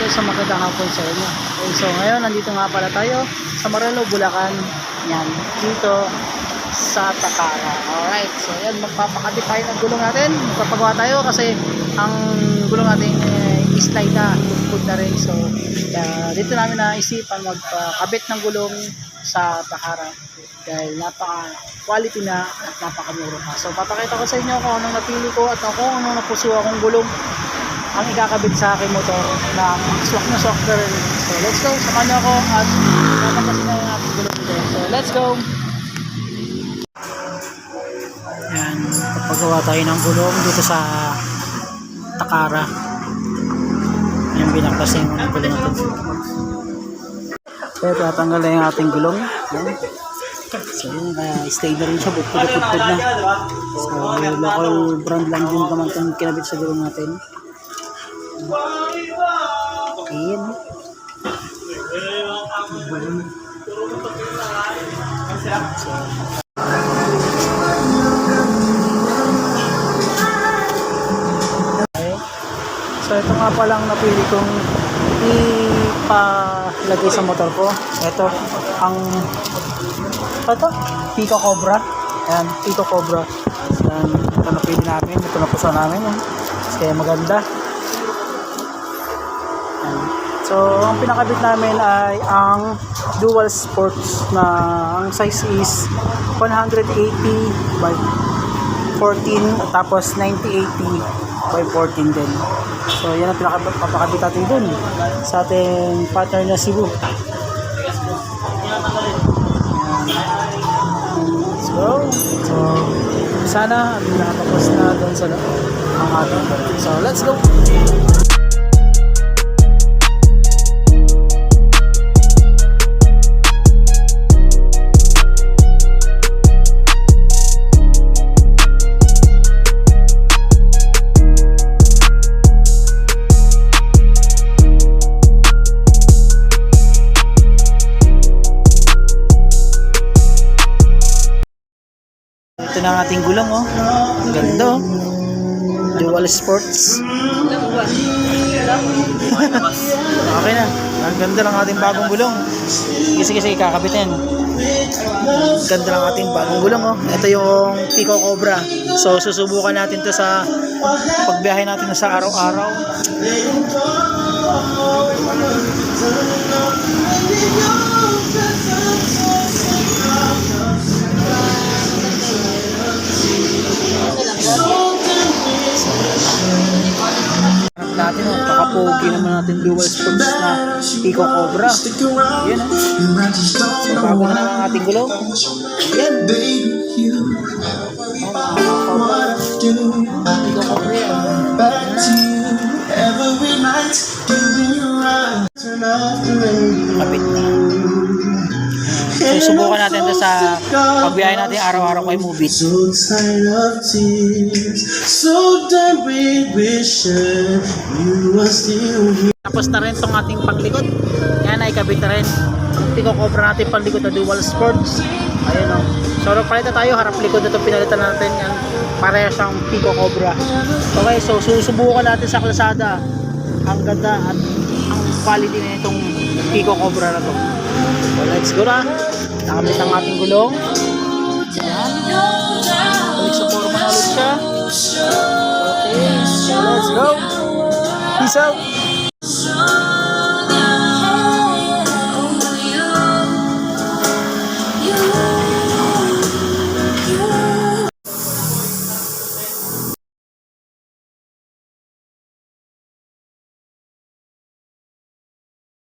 guys, so magandang hapon sa inyo. Okay, so ngayon nandito nga pala tayo sa Marelo, Bulacan. Yan, dito sa Takara. Alright, so yan, magpapakati tayo ng gulong natin. Magpapagawa tayo kasi ang gulong natin slide na, food na rin. So dito namin naisipan magpakabit ng gulong sa Takara dahil napaka quality na at napakamura pa. So papakita ko sa inyo kung anong napili ko at kung anong napuso akong gulong ang ikakabit sa aking motor na swak na software. So let's go, samahan niyo ako at papakasin na yung ating gulong dito. So let's go. Yan, paggawa tayo ng gulong dito sa Takara. Yan, binaktasin yung gulong natin. So tatanggal na yung ating gulong. Yan. So yun, stay na rin siya, putpud na. So local brand lang din naman itong kinabit sa gulong natin. Ayan. So ito nga palang napili kong ipalagay sa motor ko. Ito Pico Cobra. Ayan, Pico Cobra. Ayan, ito napili namin, ito napuso namin. Kaya maganda. So ang pinakabit namin ay ang dual sports na ang size is 180 by 14 tapos 9080 by 14 din. So yan ang pinakabit natin dun sa ating partner na Cebu. So sana nakapos na dun sa ang ating. So let's go. Ito na ang ating gulong, oh. Ang ganda, oh. Dual sports. Okay na. Ang ganda ng ating bagong gulong. Sige, kakabitin. Ang ganda ng ating bagong gulong, oh. Ito yung Pico Cobra. So susubukan natin to sa pagbiyahe natin sa araw-araw. Natin, kakapogi naman natin dual sports na Pico Cobra. Yan, so bago na ang ating gulong. Yan, Pico Cobra yan. Kapit na. So subukan natin ito sa pagbiyahe natin araw-araw kay Mubit. Tapos na rin itong ating paglikod. Yan ay kabit na rin. Pico Cobra natin paglikod na dual sports. Ayun, o. So palita tayo, harap likod na ito pinalitan natin. Yan, pareha siyang Pico Cobra. Okay, so susubukan natin sa kalsada. Ang ganda at ang quality na itong Pico Cobra na to. So let's go na. Nakamit ang ating gulong. Ayan. Balik sa forma na ulit siya. Okay, so let's go. Peace out.